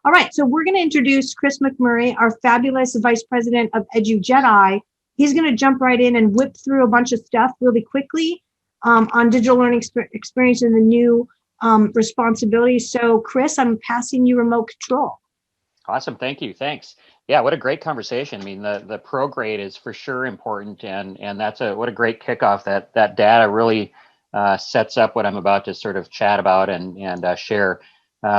All right, so we're going to introduce Chris McMurray, our fabulous Vice President of EduJedi. He's going to jump right in and whip through a bunch of stuff really quickly on digital learning experience and the new responsibilities. So Chris, I'm passing you remote control. Awesome, thank you, thanks. Yeah, what a great conversation. I mean, the pro grade is for sure important, and that's what a great kickoff. That data really sets up what I'm about to sort of chat about and share.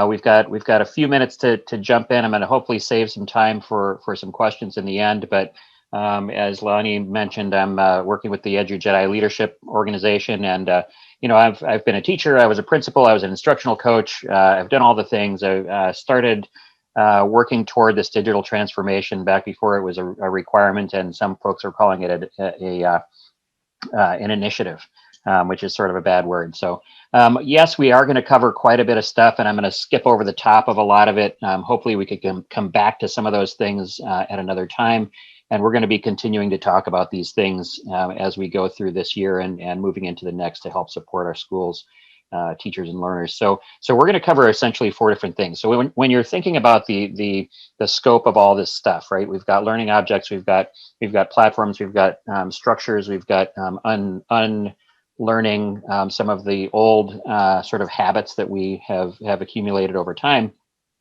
We've got a few minutes to jump in. I'm going to hopefully save some time for some questions in the end. But as Lonnie mentioned, I'm working with the EduJedi Leadership organization, and I've been a teacher. I was a principal. I was an instructional coach. I've done all the things. I started working toward this digital transformation back before it was a requirement, and some folks are calling it an initiative, which is sort of a bad word. So yes, we are going to cover quite a bit of stuff, and I'm going to skip over the top of a lot of it. Hopefully we could come back to some of those things at another time. And we're going to be continuing to talk about these things as we go through this year and moving into the next to help support our schools, teachers and learners. So we're going to cover essentially 4 different things. So when you're thinking about the scope of all this stuff, right? We've got learning objects, we've got platforms, we've got structures, we've got unlearning some of the old sort of habits that we have accumulated over time.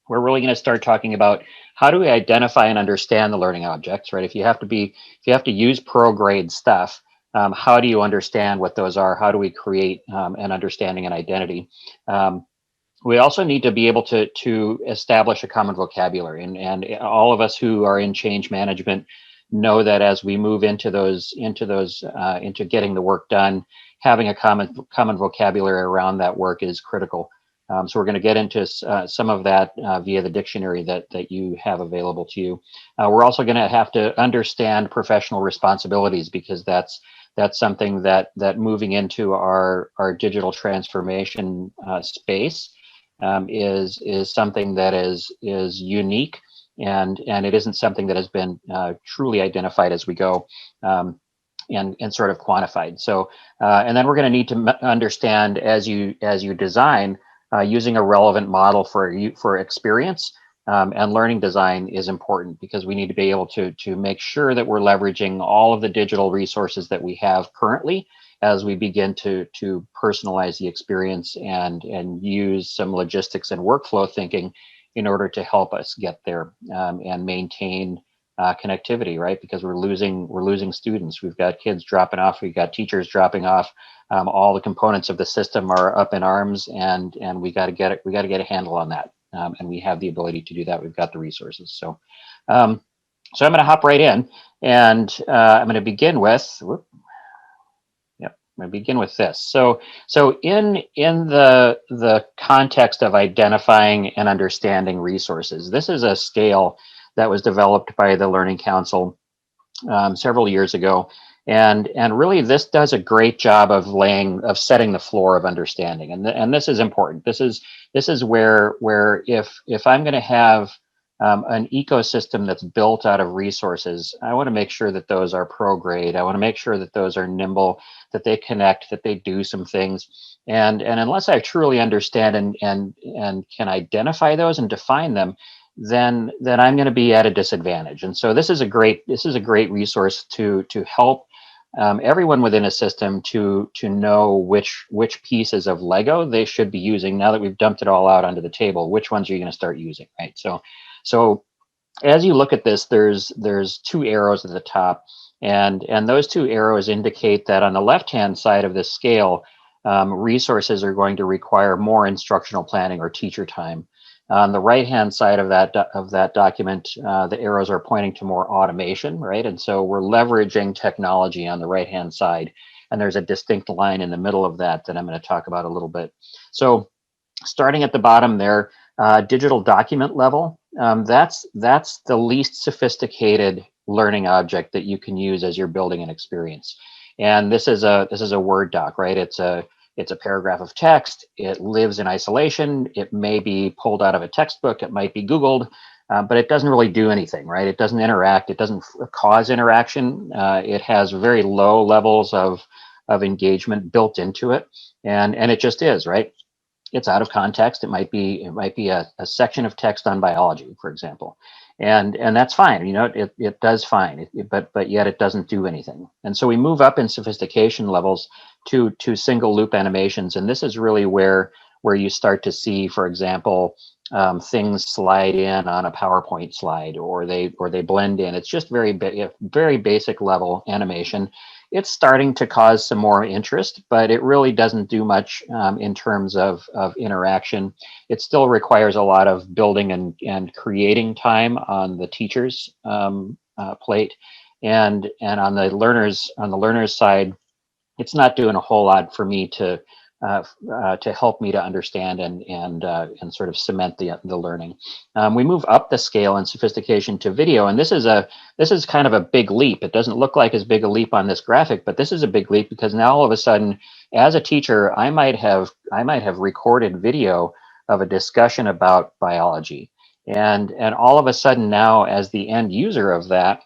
We're really going to start talking about how do we identify and understand the learning objects, right? If you have to use pro grade stuff, how do you understand what those are? How do we create an understanding and identity? We also need to be able to establish a common vocabulary, and all of us who are in change management know that as we move into getting the work done, having a common vocabulary around that work is critical. So we're going to get into some of that via the dictionary that you have available to you. We're also going to have to understand professional responsibilities, because that's something that moving into our digital transformation space is something that is unique, and it isn't something that has been truly identified as we go. And sort of quantified. So, and then we're going to need to understand as you design, using a relevant model for experience and learning design is important, because we need to be able to make sure that we're leveraging all of the digital resources that we have currently as we begin to personalize the experience and use some logistics and workflow thinking in order to help us get there and maintain connectivity, right? Because we're losing students. We've got kids dropping off. We've got teachers dropping off. All the components of the system are up in arms, and we got to get it. We got to get a handle on that, and we have the ability to do that. We've got the resources. So, I'm going to hop right in, and I'm going to begin with. I'm going to begin with this. So in the context of identifying and understanding resources, this is a scale that was developed by the Learning Council several years ago, and really this does a great job of setting the floor of understanding, and this is important. This is where if I'm going to have an ecosystem that's built out of resources, I want to make sure that those are pro grade. I want to make sure that those are nimble, that they connect, that they do some things. And unless I truly understand and can identify those and define them, then I'm going to be at a disadvantage. And so this is a great resource to help everyone within a system to know which pieces of Lego they should be using now that we've dumped it all out onto the table. Which ones are you going to start using, right? So as you look at this, there's 2 arrows at the top, and those 2 arrows indicate that on the left-hand side of this scale, resources are going to require more instructional planning or teacher time. On the right-hand side of that document, the arrows are pointing to more automation, right? And so we're leveraging technology on the right-hand side, and there's a distinct line in the middle of that I'm going to talk about a little bit. So starting at the bottom there, digital document level, that's the least sophisticated learning object that you can use as you're building an experience. And this is a Word doc, right? It's a paragraph of text. It lives in isolation. It may be pulled out of a textbook. It might be Googled, but it doesn't really do anything, right? It doesn't interact. It doesn't cause interaction. It has very low levels of engagement built into it, and it just is, right? it's out of context. It might be a section of text on biology, for example, and that's fine. You know, it does fine, but yet it doesn't do anything. And so we move up in sophistication levels to single loop animations, and this is really where you start to see, for example, things slide in on a PowerPoint slide, or they blend in. It's just very basic level animation. It's starting to cause some more interest, but it really doesn't do much in terms of interaction. It still requires a lot of building and creating time on the teacher's plate, and on the learner's side, it's not doing a whole lot for me to help me to understand and sort of cement the learning. We move up the scale in sophistication to video, and this is kind of a big leap. It doesn't look like as big a leap on this graphic, but this is a big leap because now all of a sudden, as a teacher, I might have recorded video of a discussion about biology, and all of a sudden now, as the end user of that,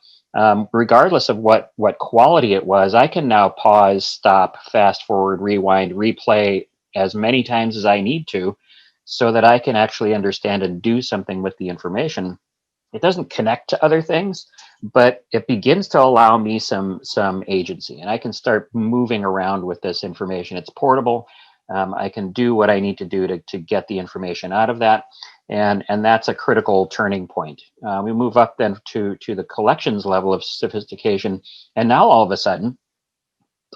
regardless of what quality it was, I can now pause, stop, fast forward, rewind, replay as many times as I need to, so that I can actually understand and do something with the information. It doesn't connect to other things, but it begins to allow me some agency, and I can start moving around with this information. It's portable. I can do what I need to do to get the information out of that. And that's a critical turning point. We move up then to the collections level of sophistication. And now all of a sudden,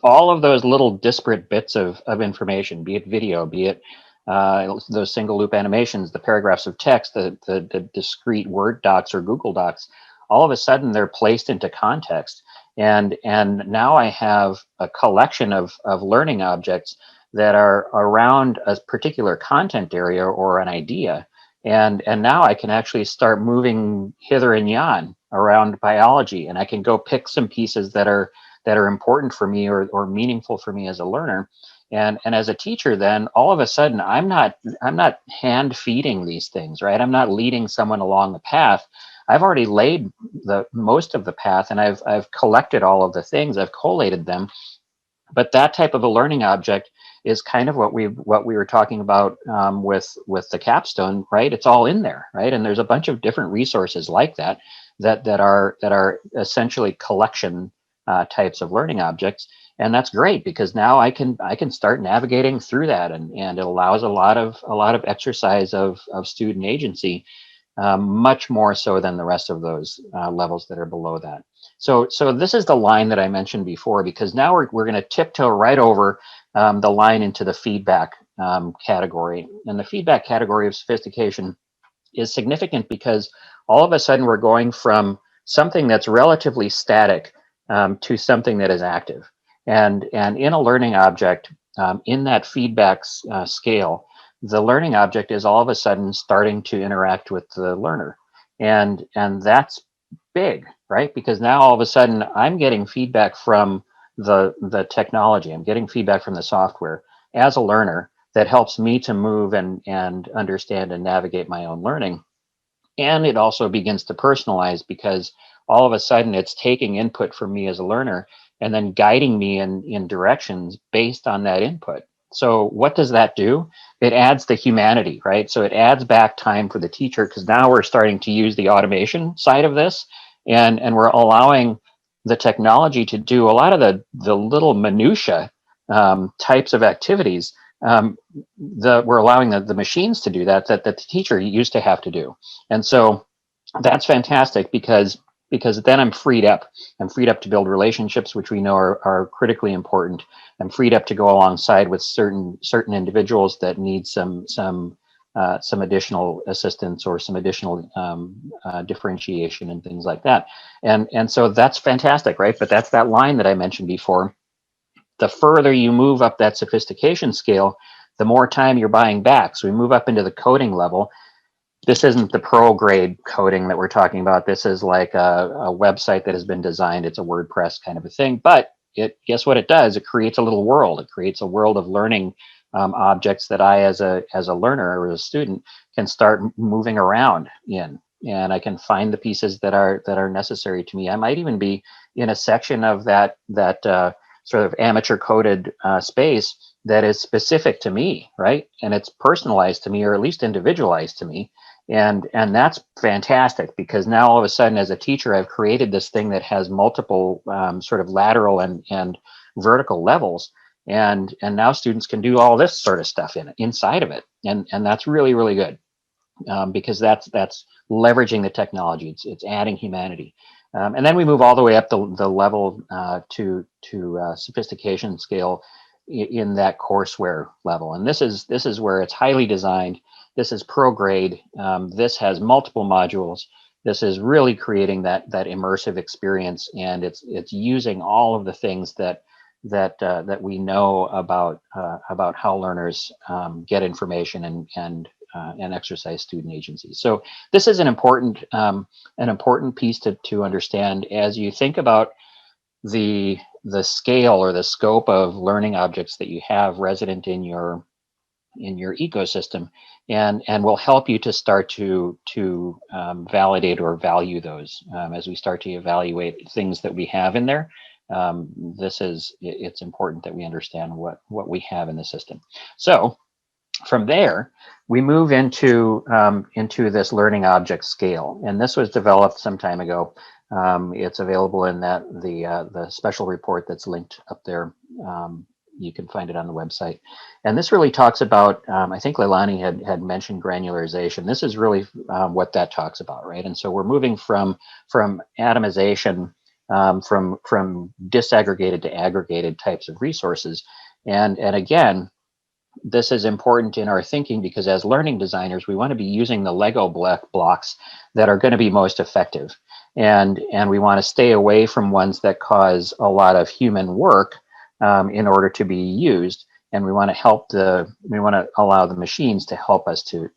all of those little disparate bits of information, be it video, be it those single loop animations, the paragraphs of text, the discrete Word docs or Google Docs, all of a sudden they're placed into context. And now I have a collection of learning objects that are around a particular content area or an idea. And now I can actually start moving hither and yon around biology, and I can go pick some pieces that are important for me or meaningful for me as a learner. And as a teacher, then all of a sudden I'm not hand feeding these things, right? I'm not leading someone along the path. I've already laid the most of the path, and I've collected all of the things, I've collated them. But that type of a learning object is kind of what we were talking about with the capstone, right? It's all in there, right? And there's a bunch of different resources like that are essentially collection types of learning objects, and that's great because now I can start navigating through that, and it allows a lot of exercise of student agency, much more so than the rest of those levels that are below that. So this is the line that I mentioned before, because now we're going to tiptoe right over the line into the feedback category. And the feedback category of sophistication is significant because all of a sudden we're going from something that's relatively static to something that is active. And in a learning object, in that feedback scale, the learning object is all of a sudden starting to interact with the learner. And that's big, right? Because now all of a sudden I'm getting feedback from the technology. I'm getting feedback from the software as a learner that helps me to move and understand and navigate my own learning. And it also begins to personalize, because all of a sudden it's taking input from me as a learner and then guiding me in directions based on that input. So what does that do? It adds the humanity, right? So it adds back time for the teacher, because now we're starting to use the automation side of this, and we're allowing the technology to do a lot of the little minutia types of activities. We're allowing the machines to do that the teacher used to have to do. And so that's fantastic, because then I'm freed up. I'm freed up to build relationships, which we know are critically important. I'm freed up to go alongside with certain individuals that need some additional assistance or some additional differentiation and things like that. And so that's fantastic, right? But that's that line that I mentioned before. The further you move up that sophistication scale, the more time you're buying back. So we move up into the coding level. This isn't the pro grade coding that we're talking about. This is like a website that has been designed. It's a WordPress kind of a thing, but guess what it does? It creates a little world. It creates a world of learning objects that I, as a learner or as a student, can start moving around in, and I can find the pieces that are necessary to me. I might even be in a section of that sort of amateur coded space that is specific to me, right? And it's personalized to me, or at least individualized to me. And that's fantastic, because now all of a sudden, as a teacher, I've created this thing that has multiple sort of lateral and vertical levels. And now students can do all this sort of stuff inside of it. And that's really, really good. Because that's leveraging the technology. It's adding humanity, and then we move all the way up the level to sophistication scale in that courseware level. And this is where it's highly designed. This is pro grade. This has multiple modules. This is really creating that immersive experience, and it's using all of the things that we know about how learners get information and exercise student agency. So this is an important piece to understand as you think about the scale or the scope of learning objects that you have resident in your ecosystem, and will help you to start to validate or value those as we start to evaluate things that we have in there. It's important that we understand what we have in the system. So from there, we move into this learning object scale, and this was developed some time ago. It's available in the special report that's linked up there. You can find it on the website. And this really talks about, I think Leilani had mentioned granularization. This is really what that talks about, right? And so we're moving from atomization, from disaggregated to aggregated types of resources. And again, this is important in our thinking, because as learning designers, we want to be using the Lego blocks that are going to be most effective. And we want to stay away from ones that cause a lot of human work in order to be used. And we want to allow the machines to help us to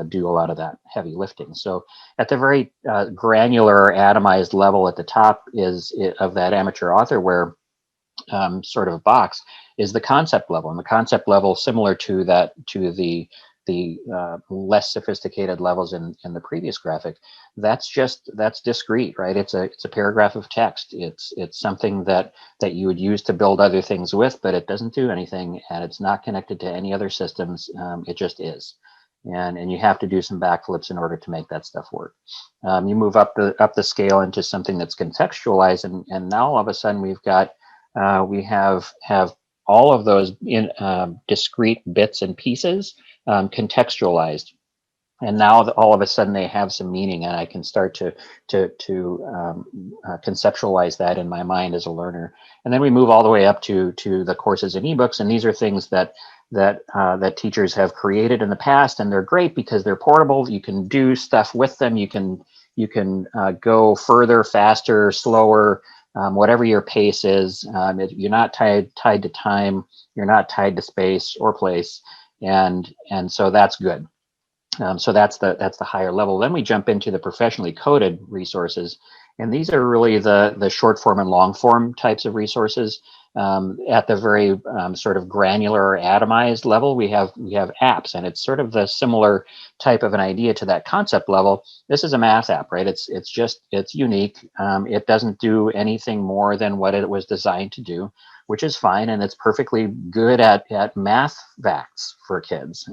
do a lot of that heavy lifting. So at the very granular atomized level at the top of that amateur authorware sort of box is the concept level. And the concept level, similar to the less sophisticated levels in the previous graphic, that's discrete, right? It's a paragraph of text. It's something that you would use to build other things with, but it doesn't do anything, and it's not connected to any other systems. It just is. And you have to do some backflips in order to make that stuff work. You move up the scale into something that's contextualized, and now all of a sudden we have all of those in discrete bits and pieces contextualized, and now all of a sudden they have some meaning, and I can start to conceptualize that in my mind as a learner. And then we move all the way up to the courses and ebooks, and these are things that teachers have created in the past, and they're great because they're portable. You can do stuff with them. You can go further, faster, slower. Whatever your pace is, you're not tied to time, you're not tied to space or place, and so that's good. So that's the higher level. Then we jump into the professionally coded resources, and these are really the short form and long form types of resources. At the very sort of granular or atomized level, we have apps, and it's sort of the similar type of an idea to that concept level. This is a math app, right? It's unique. It doesn't do anything more than what it was designed to do, which is fine, and it's perfectly good at math facts for kids.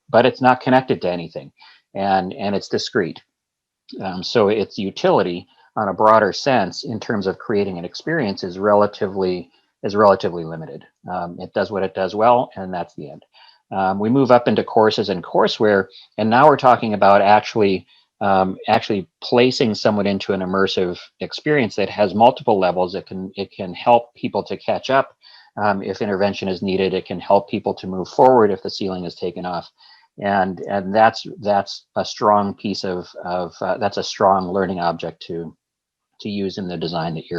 But it's not connected to anything, and it's discrete. So its utility on a broader sense in terms of creating an experience is relatively limited. It does what it does well, and that's the end. We move up into courses and courseware, and now we're talking about actually placing someone into an immersive experience that has multiple levels. It can help people to catch up if intervention is needed. It can help people to move forward if the ceiling is taken off. And that's a strong piece of that's a strong learning object to use in the design that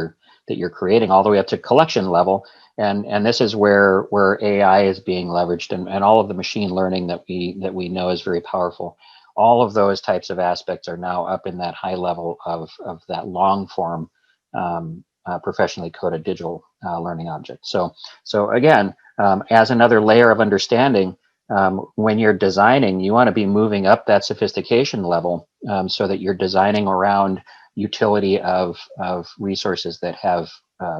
you're creating, all the way up to collection level. And this is where AI is being leveraged, and all of the machine learning that we know is very powerful. All of those types of aspects are now up in that high level of that long form professionally coded digital learning object. So again, as another layer of understanding, when you're designing, you want to be moving up that sophistication level so that you're designing around utility of resources that have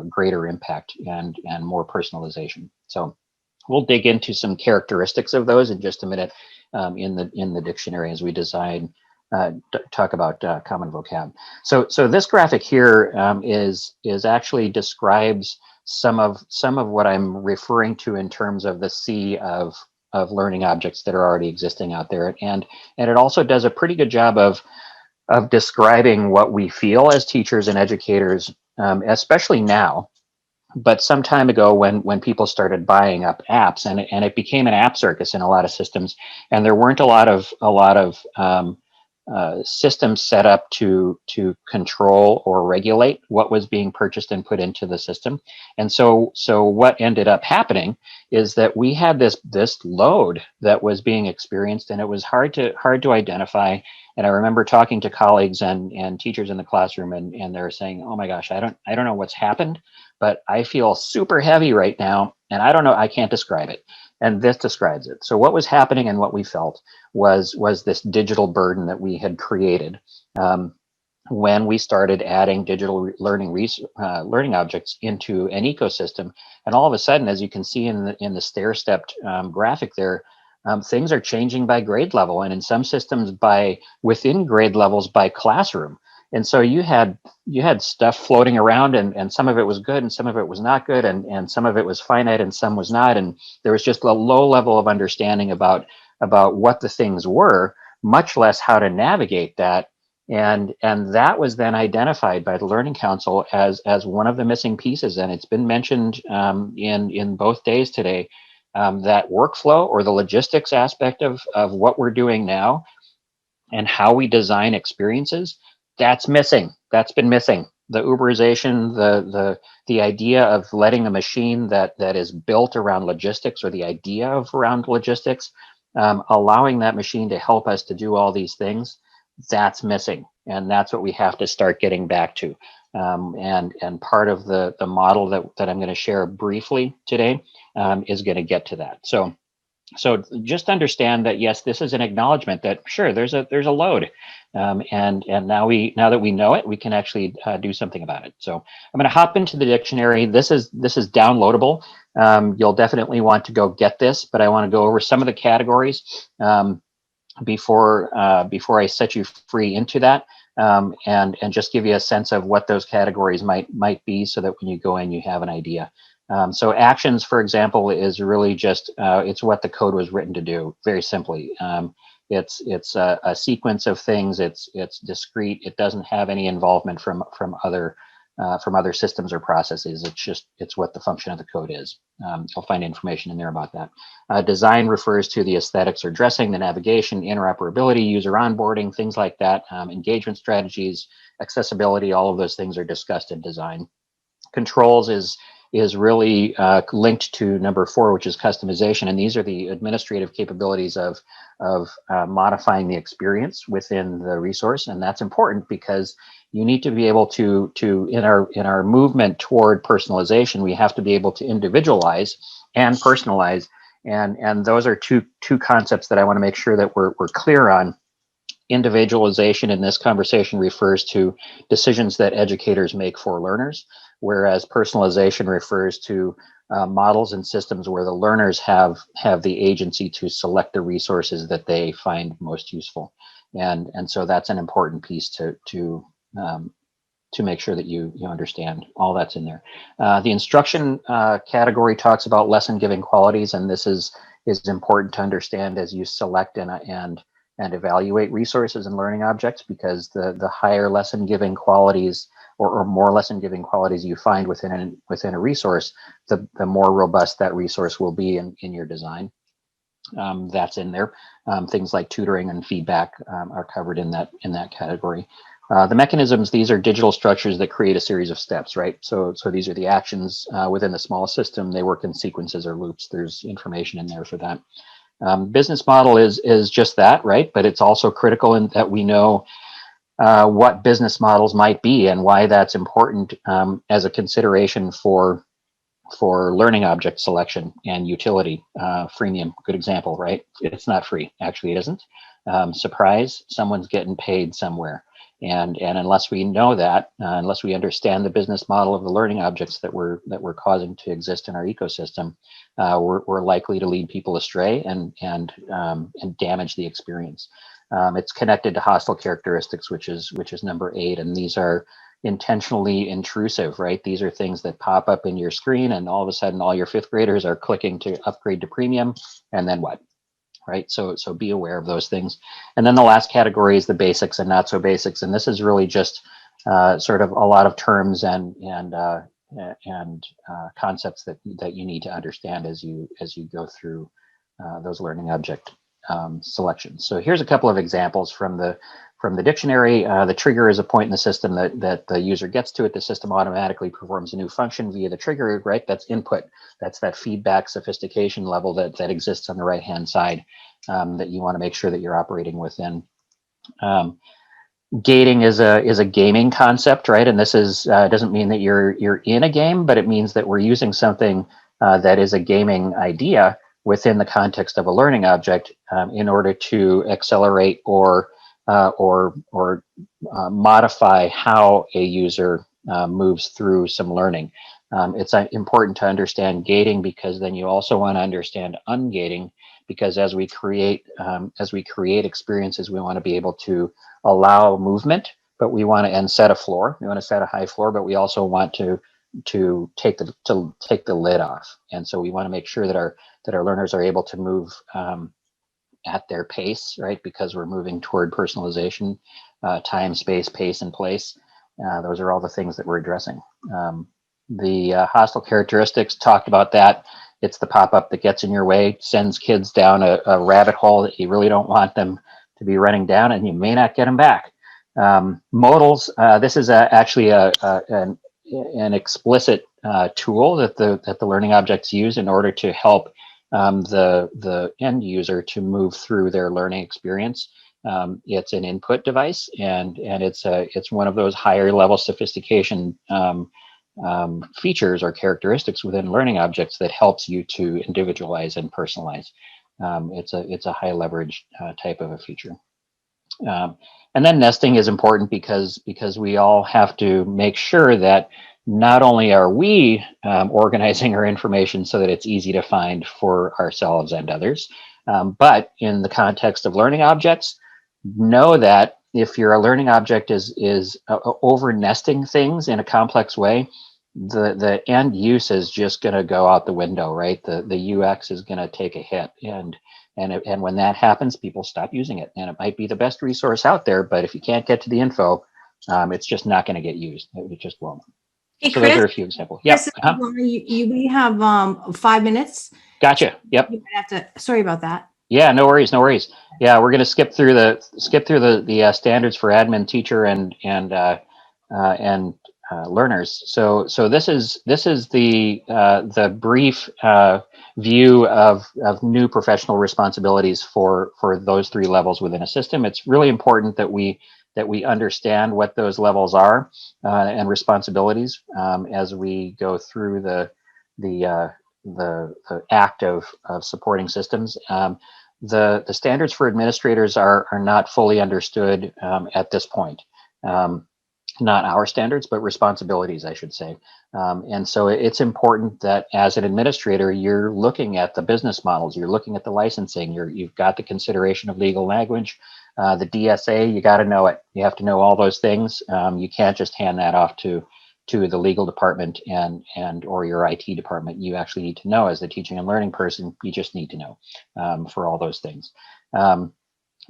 greater impact and more personalization. So We'll dig into some characteristics of those in just a minute in the dictionary as we talk about common vocab. So this graphic here is actually describes some of what I'm referring to in terms of the sea of learning objects that are already existing out there, and it also does a pretty good job of describing what we feel as teachers and educators, especially now. But some time ago, when people started buying up apps, and it became an app circus in a lot of systems, and there weren't a lot of systems set up to control or regulate what was being purchased and put into the system. And so what ended up happening is that we had this load that was being experienced, and it was hard to identify. And I remember talking to colleagues and teachers in the classroom, and they're saying, "Oh my gosh, I don't know what's happened, but I feel super heavy right now, and I don't know, I can't describe it." And this describes it. So what was happening and what we felt was this digital burden that we had created when we started adding digital learning objects into an ecosystem. And all of a sudden, as you can see in the stair-stepped graphic there, things are changing by grade level, and in some systems within grade levels by classroom. And so you had stuff floating around, and some of it was good and some of it was not good, and some of it was finite and some was not. And there was just a low level of understanding about what the things were, much less how to navigate that. And that was then identified by the Learning Council as one of the missing pieces. And it's been mentioned in both days today, that workflow or the logistics aspect of what we're doing now and how we design experiences, that's missing. That's been missing. The Uberization, the idea of letting a machine that is built around logistics, or the idea of around logistics, allowing that machine to help us to do all these things, that's missing. And that's what we have to start getting back to. And part of the model that I'm going to share briefly today is going to get to that. So just understand that, yes, this is an acknowledgement that sure, there's a load, and now that we know it, we can actually do something about it. So I'm going to hop into the dictionary. This is downloadable. You'll definitely want to go get this, but I want to go over some of the categories before I set you free into that, and just give you a sense of what those categories might be, so that when you go in, you have an idea. So actions, for example, is really just it's what the code was written to do. Very simply, it's a sequence of things. It's discrete. It doesn't have any involvement from other systems or processes. It's what the function of the code is. You'll find information in there about that. Design refers to the aesthetics or dressing, the navigation, interoperability, user onboarding, things like that. Engagement strategies, accessibility, all of those things are discussed in design. Controls is really linked to number 4, which is customization, and these are the administrative capabilities of modifying the experience within the resource. And that's important because you need to be able to in our movement toward personalization, we have to be able to individualize and personalize, and those are two concepts that I want to make sure that we're clear on. Individualization in this conversation refers to decisions that educators make for learners, whereas personalization refers to models and systems where the learners have the agency to select the resources that they find most useful. And so that's an important piece to make sure that you understand all that's in there. The instruction category talks about lesson giving qualities, and this is important to understand as you select and evaluate resources and learning objects, because the higher lesson giving qualities or more lesson giving qualities you find within a resource, the more robust that resource will be in your design. That's in there. Things like tutoring and feedback are covered in that category. The mechanisms, these are digital structures that create a series of steps, right? So these are the actions within the small system. They work in sequences or loops. There's information in there for that. Business model is just that, right? But it's also critical in that we know what business models might be and why that's important as a consideration for learning object selection and utility. Freemium, good example, right? It's not free, actually it isn't. surprise, someone's getting paid somewhere. And unless we know that, unless we understand the business model of the learning objects that we're causing to exist in our ecosystem, we're likely to lead people astray and damage the experience. It's connected to hostile characteristics, which is number 8, and these are intentionally intrusive, right? These are things that pop up in your screen, and all of a sudden, all your 5th graders are clicking to upgrade to premium, and then what? Right? So be aware of those things. And then the last category is the basics and not so basics. And this is really just sort of a lot of terms and concepts that you need to understand as you go through those learning object selections. So here's a couple of examples from the dictionary. The trigger is a point in the system that the user gets to it. The system automatically performs a new function via the trigger, right? That's input. That's that feedback sophistication level that exists on the right-hand side that you want to make sure that you're operating within. Gating is a gaming concept, right? And this is doesn't mean that you're in a game, but it means that we're using something that is a gaming idea within the context of a learning object in order to accelerate or modify how a user moves through some learning. It's important to understand gating, because then you also want to understand ungating, because as we create experiences, we want to be able to allow movement, but we want to set a floor. We want to set a high floor, but we also want to take the lid off. And so we want to make sure that our learners are able to move at their pace, right? Because we're moving toward personalization, time, space, pace, and place. Those are all the things that we're addressing. The hostile characteristics, talked about that. It's the pop-up that gets in your way, sends kids down a rabbit hole that you really don't want them to be running down, and you may not get them back. Modals, this is actually an explicit tool that the learning objects use in order to help the end user to move through their learning experience. It's an input device, and it's one of those higher level sophistication features or characteristics within learning objects that helps you to individualize and personalize. It's a high leverage type of a feature. And then nesting is important because we all have to make sure that not only are we organizing our information so that it's easy to find for ourselves and others, but in the context of learning objects, know that if your learning object is over nesting things in a complex way, the end use is just going to go out the window, right? The UX is going to take a hit, and when that happens, people stop using it. And it might be the best resource out there, but if you can't get to the info, it's just not going to get used. It just won't. Hey, so Chris, those are a few examples. Yeah. We have 5 minutes. Gotcha. Yep. You might have to. Sorry about that. Yeah. No worries. No worries. Yeah, we're going to skip through the standards for admin, teacher, and learners. So this is the brief view of new professional responsibilities for those 3 levels within a system. It's really important that we understand what those levels are and responsibilities as we go through the act of supporting systems. The standards for administrators are not fully understood at this point. Not our standards, but responsibilities, I should say. And so it's important that as an administrator, you're looking at the business models, you're looking at the licensing, you've got the consideration of legal language, the DSA, you got to know it. You have to know all those things. You can't just hand that off to the legal department and or your IT department. You actually need to know, as the teaching and learning person, you just need to know for all those things.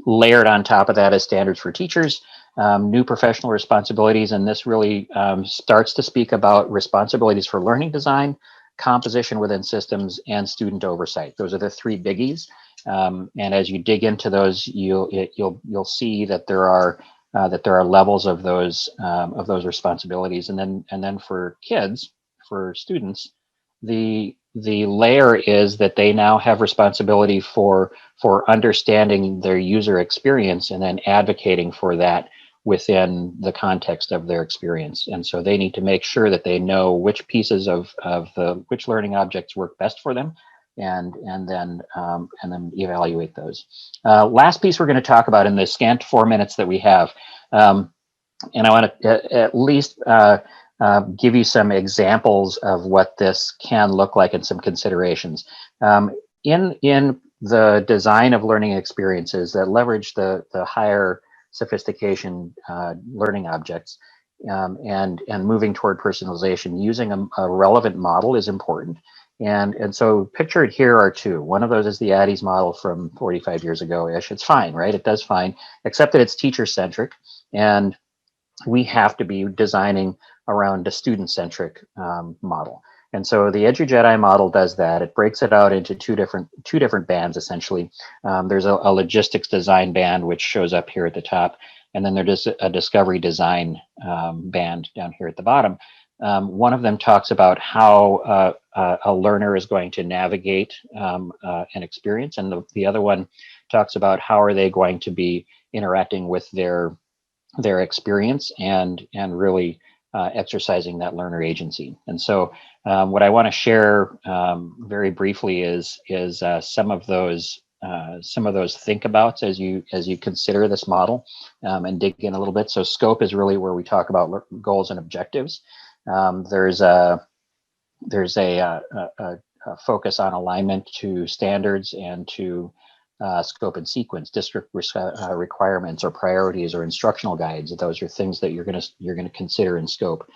Layered on top of that is standards for teachers, new professional responsibilities, and this really starts to speak about responsibilities for learning design, composition within systems, and student oversight. Those are the 3 biggies, and as you dig into those, you'll see that there are levels of those responsibilities, and then for kids, for students, the layer is that they now have responsibility for understanding their user experience and then advocating for that within the context of their experience. And so they need to make sure that they know which pieces of which learning objects work best for them, and then evaluate those. Last piece we're going to talk about in the scant 4 minutes that we have, and I want to at least give you some examples of what this can look like and some considerations. In the design of learning experiences that leverage the higher sophistication learning objects, and moving toward personalization, using a relevant model is important. And so pictured here are two. One of those is the Addy's model from 45 years ago-ish. It's fine, right? It does fine, except that it's teacher-centric. And we have to be designing around a student-centric model. And so the EduJedi model does that. It breaks it out into two different bands, essentially. There's a logistics design band, which shows up here at the top. And then there's a discovery design band down here at the bottom. One of them talks about how a learner is going to navigate an experience. And the other one talks about how are they going to be interacting with their experience and really exercising that learner agency. And so what I want to share very briefly is some of those think abouts as you consider this model and dig in a little bit. So scope is really where we talk about goals and objectives. There's a focus on alignment to standards and to scope and sequence, district requirements or priorities or instructional guides. Those are things that you're going to consider in scope.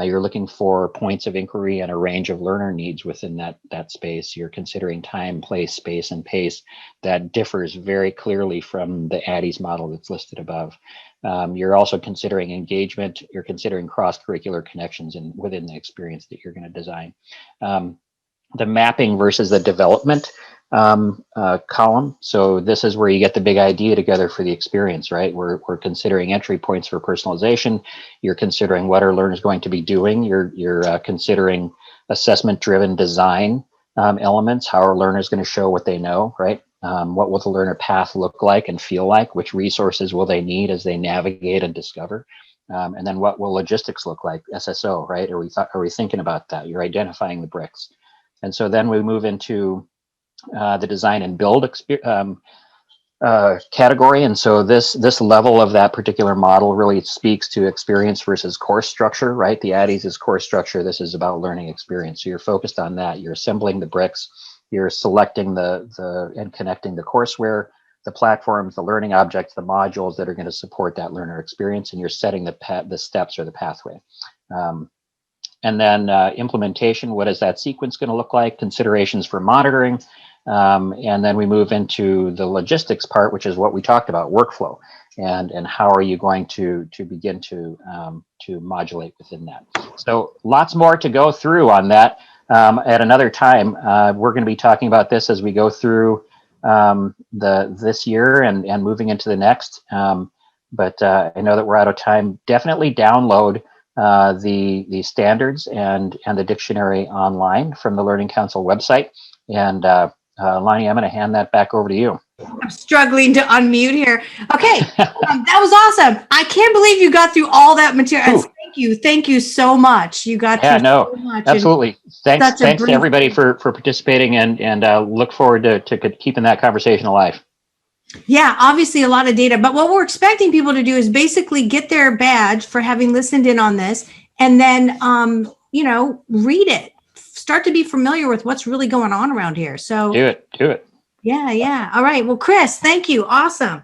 You're looking for points of inquiry and a range of learner needs within that space. You're considering time, place, space, and pace that differs very clearly from the Addy's model that's listed above. You're also considering engagement. You're considering cross-curricular connections within the experience that you're going to design. The mapping versus the development column. So this is where you get the big idea together for the experience, right? We're considering entry points for personalization. You're considering what are learners going to be doing. You're considering assessment-driven design elements. How are learners going to show what they know, right? What will the learner path look like and feel like? Which resources will they need as they navigate and discover? And then what will logistics look like? SSO, right? Are we thinking about that? You're identifying the bricks. And so then we move into the design and build category. And so this level of that particular model really speaks to experience versus course structure, right? The Addy's is course structure. This is about learning experience. So you're focused on that. You're assembling the bricks. You're selecting and connecting the courseware, the platforms, the learning objects, the modules that are going to support that learner experience, and you're setting the steps or the pathway. And then implementation, what is that sequence going to look like? Considerations for monitoring. And then we move into the logistics part, which is what we talked about, workflow. And how are you going to begin to modulate within that? So lots more to go through on that at another time. We're going to be talking about this as we go through this year and moving into the next. But I know that we're out of time. Definitely download the standards and the dictionary online from the Learning Council website. And Lonnie, I'm going to hand that back over to you. I'm struggling to unmute here. Okay, that was awesome. I can't believe you got through all that material. Thank you so much. You got through so much. Absolutely. Thanks to everybody for participating, and look forward to keeping that conversation alive. Yeah, obviously a lot of data, but what we're expecting people to do is basically get their badge for having listened in on this, and then, read it. Start to be familiar with what's really going on around here. So do it. Yeah. All right. Well, Chris, thank you. Awesome.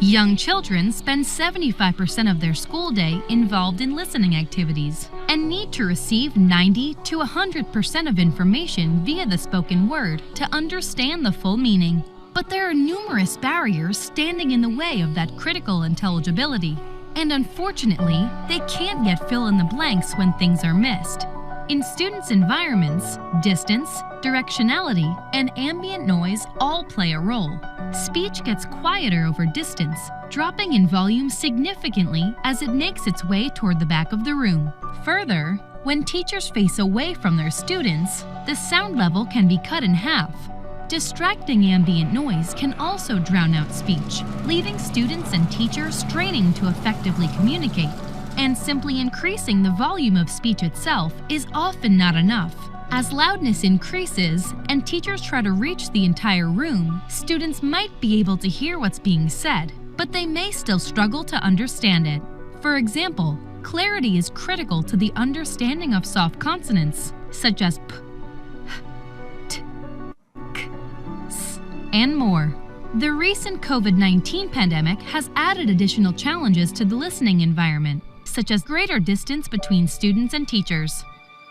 Young children spend 75% of their school day involved in listening activities and need to receive 90 to 100% of information via the spoken word to understand the full meaning. But there are numerous barriers standing in the way of that critical intelligibility, and unfortunately, they can't yet fill in the blanks when things are missed. In students' environments, distance, directionality, and ambient noise all play a role. Speech gets quieter over distance, dropping in volume significantly as it makes its way toward the back of the room. Further, when teachers face away from their students, the sound level can be cut in half. Distracting ambient noise can also drown out speech, leaving students and teachers straining to effectively communicate. And simply increasing the volume of speech itself is often not enough. As loudness increases and teachers try to reach the entire room, students might be able to hear what's being said, but they may still struggle to understand it. For example, clarity is critical to the understanding of soft consonants, such as p, t, k, s, and more. The recent COVID-19 pandemic has added additional challenges to the listening environment, such as greater distance between students and teachers,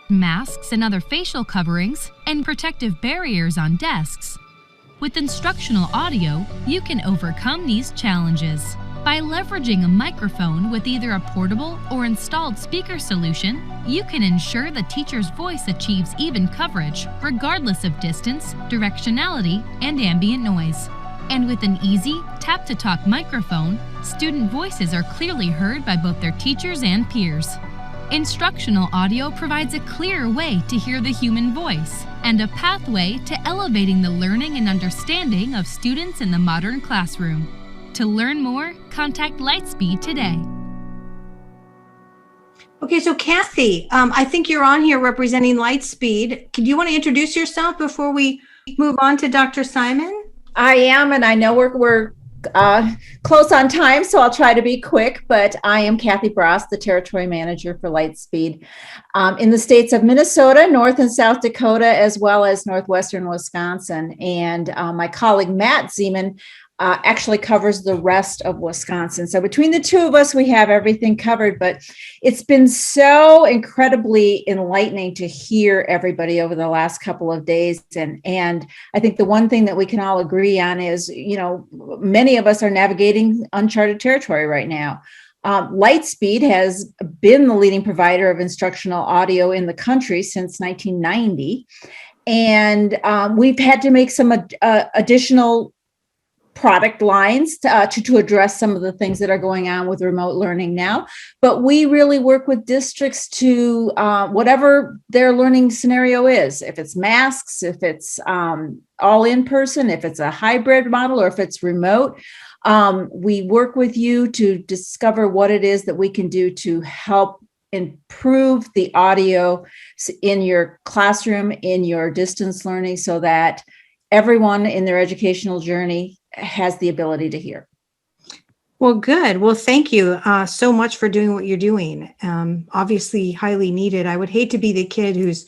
masks and other facial coverings, and protective barriers on desks. With instructional audio, you can overcome these challenges. By leveraging a microphone with either a portable or installed speaker solution, you can ensure the teacher's voice achieves even coverage, regardless of distance, directionality, and ambient noise. And with an easy, tap-to-talk microphone, student voices are clearly heard by both their teachers and peers. Instructional audio provides a clear way to hear the human voice and a pathway to elevating the learning and understanding of students in the modern classroom. To learn more, contact Lightspeed today. Okay, so Kathy, I think you're on here representing Lightspeed. Do you want to introduce yourself before we move on to Dr. Simon? I am, and I know we're close on time, so I'll try to be quick, but I am Kathy Bross, the Territory Manager for Lightspeed in the states of Minnesota, North and South Dakota, as well as Northwestern Wisconsin. And my colleague, Matt Zeman, actually covers the rest of Wisconsin. So between the two of us, we have everything covered, but it's been so incredibly enlightening to hear everybody over the last couple of days. And I think the one thing that we can all agree on is, many of us are navigating uncharted territory right now. Lightspeed has been the leading provider of instructional audio in the country since 1990. And we've had to make some additional product lines to address some of the things that are going on with remote learning now. But we really work with districts to whatever their learning scenario is. If it's masks, if it's all in person, if it's a hybrid model, or if it's remote, we work with you to discover what it is that we can do to help improve the audio in your classroom, in your distance learning, so that everyone in their educational journey has the ability to hear. Well, good. Well, thank you so much for doing what you're doing. Obviously highly needed. I would hate to be the kid who's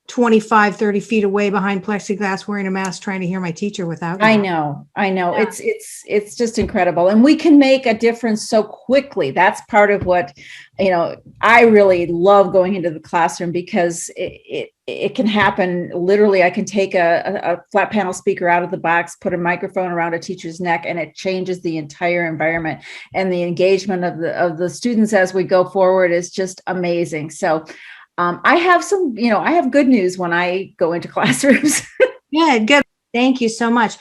25, 30 feet away behind plexiglass wearing a mask trying to hear my teacher without. I know. Yeah. It's just incredible. And we can make a difference so quickly. That's part of what, I really love going into the classroom, because it can happen. Literally, I can take a flat panel speaker out of the box, put a microphone around a teacher's neck, and it changes the entire environment. And the engagement of the students as we go forward is just amazing. So I have good news when I go into classrooms. Good. Thank you so much.